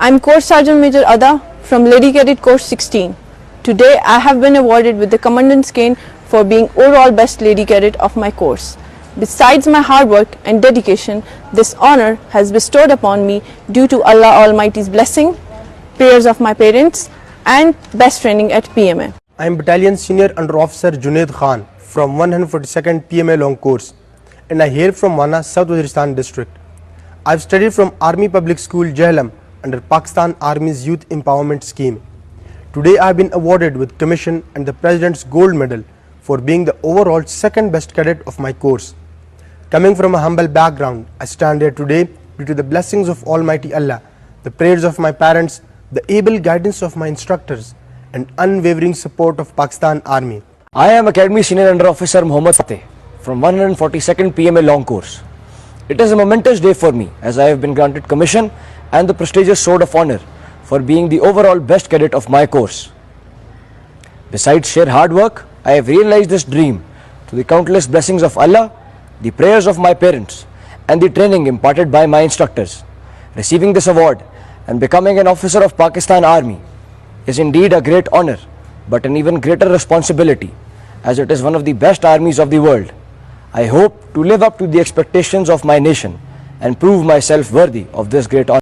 I'm Course Sergeant Major Ada from Lady Cadet Course 16. Today I have been awarded with the Commandant's Cane for being overall best Lady Cadet of my course. Besides my hard work and dedication, this honor has bestowed upon me due to Allah Almighty's blessing, prayers of my parents and best training at PMA. I am Battalion Senior Under Officer Junaid Khan from 142nd PMA Long Course and I hail from Wana, South Waziristan District. I have studied from Army Public School Jehlam under Pakistan Army's Youth Empowerment Scheme. Today I have been awarded with commission and the President's Gold Medal for being the overall second best cadet of my course. Coming from a humble background, I stand here today due to the blessings of Almighty Allah, the prayers of my parents, the able guidance of my instructors and unwavering support of Pakistan Army. I am Academy Senior Under Officer Mohammad Fateh from 142nd PMA Long Course. It is a momentous day for me as I have been granted commission and the prestigious Sword of Honor for being the overall best cadet of my course. Besides sheer hard work, I have realized this dream through the countless blessings of Allah, the prayers of my parents and the training imparted by my instructors. Receiving this award and becoming an officer of Pakistan Army is indeed a great honor, but an even greater responsibility as it is one of the best armies of the world. I hope to live up to the expectations of my nation and prove myself worthy of this great honor.